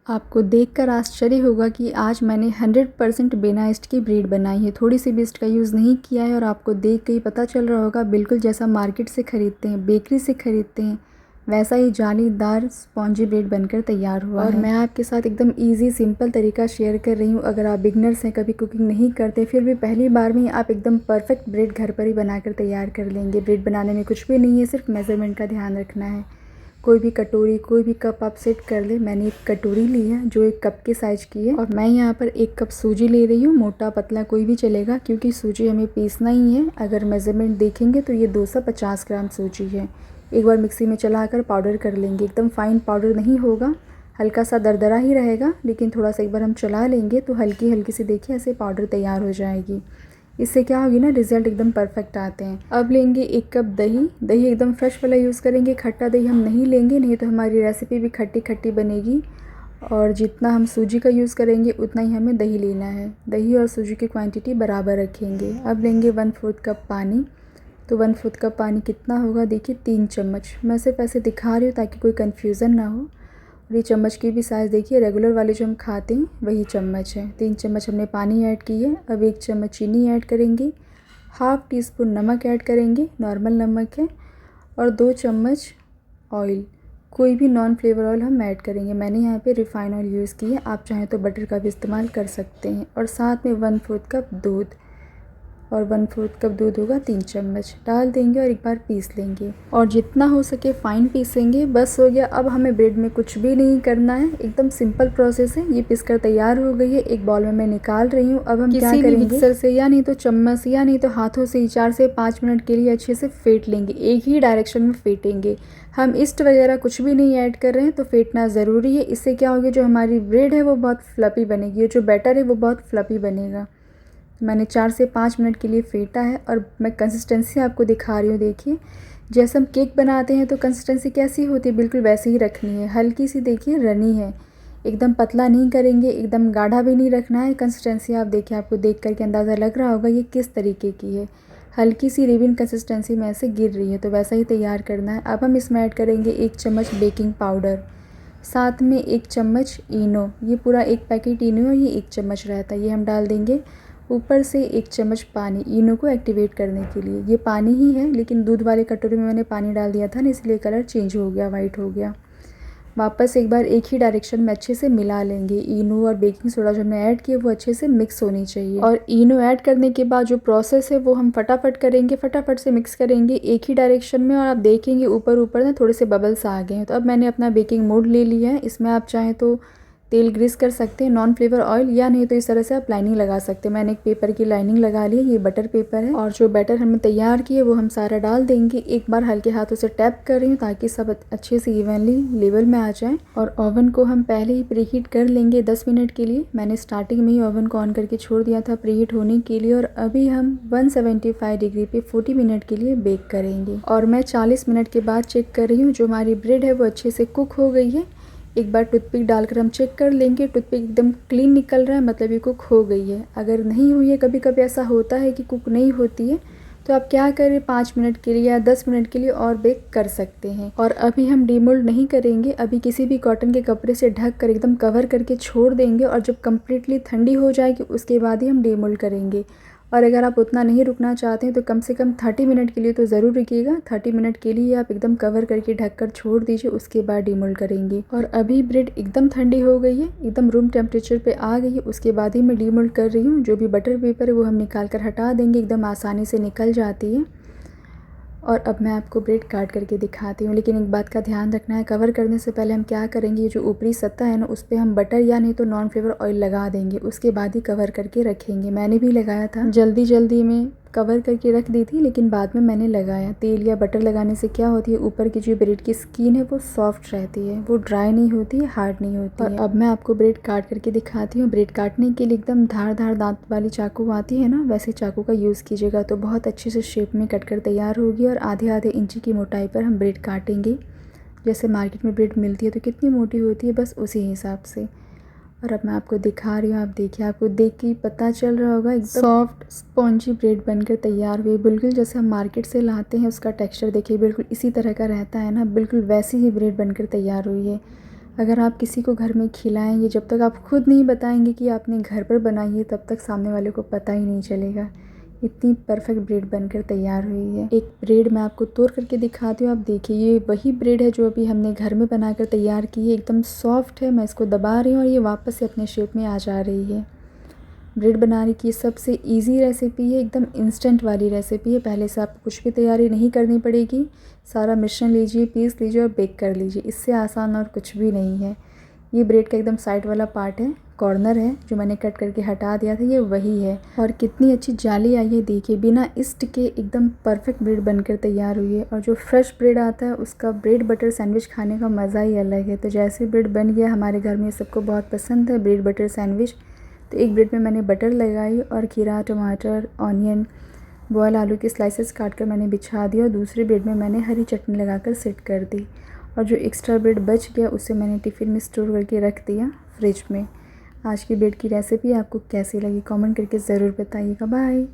आपको देखकर आश्चर्य होगा कि आज मैंने 100% बिना ईस्ट की ब्रेड बनाई है। थोड़ी सी भी ईस्ट का यूज़ नहीं किया है और आपको देख के ही पता चल रहा होगा बिल्कुल जैसा मार्केट से ख़रीदते हैं, बेकरी से ख़रीदते हैं, वैसा ही जालीदार स्पॉन्जी ब्रेड बनकर तैयार हुआ है। और मैं आपके साथ एकदम ईज़ी सिंपल तरीका शेयर कर रही हूँ। अगर आप बिगनर्स हैं, कभी कुकिंग नहीं करते, फिर भी पहली बार में आप एकदम परफेक्ट ब्रेड घर पर ही बनाकर तैयार कर लेंगे। ब्रेड बनाने में कुछ भी नहीं है, सिर्फ मेज़रमेंट का ध्यान रखना है। कोई भी कटोरी, कोई भी कप आप सेट कर ले। मैंने एक कटोरी ली है जो एक कप के साइज़ की है और मैं यहाँ पर 1 कप सूजी ले रही हूँ। मोटा पतला कोई भी चलेगा क्योंकि सूजी हमें पीसना ही है। अगर मेज़रमेंट देखेंगे तो ये 250 ग्राम सूजी है। एक बार मिक्सी में चलाकर पाउडर कर लेंगे। एकदम फाइन पाउडर नहीं होगा, हल्का सा दरदरा ही रहेगा, लेकिन थोड़ा सा एक बार हम चला लेंगे तो हल्की हल्की से देखिए ऐसे पाउडर तैयार हो जाएगी। इससे क्या होगी ना, रिज़ल्ट एकदम परफेक्ट आते हैं। अब लेंगे 1 कप दही। दही एकदम फ्रेश वाला यूज़ करेंगे, खट्टा दही हम नहीं लेंगे, नहीं तो हमारी रेसिपी भी खट्टी खट्टी बनेगी। और जितना हम सूजी का यूज़ करेंगे उतना ही हमें दही लेना है। दही और सूजी की क्वांटिटी बराबर रखेंगे। अब लेंगे 1/4 कप पानी। तो 1/4 कप पानी कितना होगा, देखिए 3 चम्मच। मैं सिर्फ ऐसे दिखा रही हूँ ताकि कोई कन्फ्यूज़न ना हो। और ये चम्मच की भी साइज़ देखिए, रेगुलर वाले जो हम खाते हैं वही चम्मच है। 3 चम्मच हमने पानी ऐड की है। अब 1 चम्मच चीनी ऐड करेंगे, हाफ़ टी स्पून नमक ऐड करेंगे, नॉर्मल नमक है, और 2 चम्मच ऑयल, कोई भी नॉन फ्लेवर ऑयल हम ऐड करेंगे। मैंने यहाँ पे रिफ़ाइन ऑयल यूज़ की है, आप चाहें तो बटर का भी इस्तेमाल कर सकते हैं। और साथ में 1/4 कप दूध, और 1/4 कप दूध होगा 3 चम्मच डाल देंगे और एक बार पीस लेंगे। और जितना हो सके फ़ाइन पीसेंगे, बस हो गया। अब हमें ब्रेड में कुछ भी नहीं करना है, एकदम सिंपल प्रोसेस है। ये पीस कर तैयार हो गई है, एक बाउल में मैं निकाल रही हूँ। अब हम क्या करेंगे, मिक्सर से या नहीं तो चम्मच या नहीं तो हाथों से ही 4 से 5 मिनट के लिए अच्छे से फेंट लेंगे। एक ही डायरेक्शन में फेंटेंगे, हम ईस्ट वगैरह कुछ भी नहीं ऐड कर रहे हैं, तो फेंटना ज़रूरी है। इससे क्या होगा, जो हमारी ब्रेड है वो बहुत फ्लफ़ी बनेगी, जो बैटर है वो बहुत फ्लफ़ी बनेगा। मैंने 4 से 5 मिनट के लिए फेंटा है और मैं कंसिस्टेंसी आपको दिखा रही हूँ। देखिए जैसे हम केक बनाते हैं तो कंसिस्टेंसी कैसी होती है, बिल्कुल वैसे ही रखनी है। हल्की सी देखिए रनी है, एकदम पतला नहीं करेंगे, एकदम गाढ़ा भी नहीं रखना है। कंसिस्टेंसी आप देखिए, आपको देख करके अंदाज़ा लग रहा होगा ये किस तरीके की है। हल्की सी रिबन कंसिस्टेंसी में ऐसे गिर रही है, तो वैसा ही तैयार करना है। अब हम इसमें ऐड करेंगे 1 चम्मच बेकिंग पाउडर, साथ में 1 चम्मच इनो। ये पूरा 1 पैकेट इनो है, ये 1 चम्मच रहता है, ये हम डाल देंगे। ऊपर से 1 चम्मच पानी, इनो को एक्टिवेट करने के लिए। ये पानी ही है, लेकिन दूध वाले कटोरे में मैंने पानी डाल दिया था ना, इसलिए कलर चेंज हो गया, वाइट हो गया। वापस एक बार एक ही डायरेक्शन में अच्छे से मिला लेंगे। इनो और बेकिंग सोडा जो हमने ऐड किया वो अच्छे से मिक्स होनी चाहिए। और इनो ऐड करने के बाद जो प्रोसेस है वो हम फटाफट करेंगे, फटाफट से मिक्स करेंगे एक ही डायरेक्शन में। और आप देखेंगे ऊपर ऊपर ना थोड़े से बबल्स आ गए हैं। तो अब मैंने अपना बेकिंग मोड ले लिया है। इसमें आप चाहें तो तेल ग्रीस कर सकते हैं, नॉन फ्लेवर ऑयल, या नहीं तो इस तरह से आप लाइनिंग लगा सकते हैं। मैंने एक पेपर की लाइनिंग लगा ली है, ये बटर पेपर है। और जो बैटर हमने तैयार किए वो हम सारा डाल देंगे। एक बार हल्के हाथों से टैप कर रही हूँ ताकि सब अच्छे से इवनली लेवल में आ जाए। और ओवन को हम पहले ही प्रीहीट कर लेंगे 10 मिनट के लिए। मैंने स्टार्टिंग में ही ओवन को ऑन करके छोड़ दिया था प्रीहीट होने के लिए। और अभी हम 175 डिग्री पे 40 मिनट के लिए बेक करेंगे। और मैं 40 मिनट के बाद चेक कर रही हूँ, जो हमारी ब्रेड है वो अच्छे से कुक हो गई है। एक बार टूथपिक डालकर हम चेक कर लेंगे, टूथपिक एकदम क्लीन निकल रहा है, मतलब ये कुक हो गई है। अगर नहीं हुई है, कभी कभी ऐसा होता है कि कुक नहीं होती है, तो आप क्या करें, 5 मिनट के लिए या 10 मिनट के लिए और बेक कर सकते हैं। और अभी हम डीमोल्ड नहीं करेंगे, अभी किसी भी कॉटन के कपड़े से ढक कर एकदम कवर करके छोड़ देंगे। और जब कम्प्लीटली ठंडी हो जाएगी उसके बाद ही हम डीमोल्ड करेंगे। और अगर आप उतना नहीं रुकना चाहते हैं तो कम से कम 30 मिनट के लिए तो ज़रूर रुकिएगा। 30 मिनट के लिए आप एकदम कवर करके ढक कर छोड़ दीजिए, उसके बाद डीमोल्ड करेंगे। और अभी ब्रेड एकदम ठंडी हो गई है, एकदम रूम टेम्परेचर पे आ गई है, उसके बाद ही मैं डीमोल्ड कर रही हूँ। जो भी बटर पेपर है वो हम निकाल कर हटा देंगे, एकदम आसानी से निकल जाती है। और अब मैं आपको ब्रेड काट करके दिखाती हूँ, लेकिन एक बात का ध्यान रखना है, कवर करने से पहले हम क्या करेंगे, ये जो ऊपरी सतह है ना उस पर हम बटर या नहीं तो नॉन फ्लेवर ऑयल लगा देंगे, उसके बाद ही कवर करके रखेंगे। मैंने भी लगाया था, जल्दी जल्दी में कवर करके रख दी थी, लेकिन बाद में मैंने लगाया। तेल या बटर लगाने से क्या होती है, ऊपर की जो ब्रेड की स्किन है वो सॉफ्ट रहती है, वो ड्राई नहीं होती है, हार्ड नहीं होती है। और अब मैं आपको ब्रेड काट करके दिखाती हूँ। ब्रेड काटने के लिए एकदम धारदार दांत वाली चाकू आती है ना, वैसे चाकू का यूज़ कीजिएगा तो बहुत अच्छे से शेप में कट कर तैयार होगी। और आधे आधे इंची की मोटाई पर हम ब्रेड काटेंगे। जैसे मार्केट में ब्रेड मिलती है तो कितनी मोटी होती है, बस उसी हिसाब से। और अब मैं आपको दिखा रही हूँ, आप देखिए, आपको देख के पता चल रहा होगा एकदम सॉफ्ट स्पॉन्जी ब्रेड बनकर तैयार हुई, बिल्कुल जैसे हम मार्केट से लाते हैं उसका टेक्सचर देखिए, बिल्कुल इसी तरह का रहता है ना, बिल्कुल वैसी ही ब्रेड बनकर तैयार हुई है। अगर आप किसी को घर में खिलाएंगे, जब तक आप खुद नहीं बताएंगे कि आपने घर पर बनाई है, तब तक सामने वाले को पता ही नहीं चलेगा। इतनी परफेक्ट ब्रेड बनकर तैयार हुई है। एक ब्रेड मैं आपको तोड़ करके दिखाती हूँ। आप देखिए, ये वही ब्रेड है जो अभी हमने घर में बनाकर तैयार की है। एकदम सॉफ्ट है। मैं इसको दबा रही हूँ और ये वापस से अपने शेप में आ जा रही है। ब्रेड बनाने की सबसे इजी रेसिपी है, एकदम इंस्टेंट वाली रेसिपी है। पहले से आपको कुछ भी तैयारी नहीं करनी पड़ेगी। सारा मिश्रण लीजिए, पीस लीजिए और बेक कर लीजिए। इससे आसान और कुछ भी नहीं है। ये ब्रेड का एकदम साइड वाला पार्ट है, कॉर्नर है जो मैंने कट करके हटा दिया था, ये वही है। और कितनी अच्छी जाली आई है देखिए, बिना ईस्ट के एकदम परफेक्ट ब्रेड बनकर तैयार हुई है। और जो फ्रेश ब्रेड आता है उसका ब्रेड बटर सैंडविच खाने का मज़ा ही अलग है। तो जैसे ब्रेड बन गया, हमारे घर में सबको बहुत पसंद है ब्रेड बटर सैंडविच। तो एक ब्रेड में मैंने बटर लगाई और खीरा, टमाटर, ऑनियन, बॉयल आलू के स्लाइसेस काट कर मैंने बिछा दिया और दूसरे ब्रेड में मैंने हरी चटनी लगाकर सेट कर दी। और जो एक्स्ट्रा ब्रेड बच गया उसे मैंने टिफ़िन में स्टोर करके रख दिया फ्रिज में। आज की ब्रेड की रेसिपी आपको कैसी लगी कमेंट करके ज़रूर बताइएगा। बाय।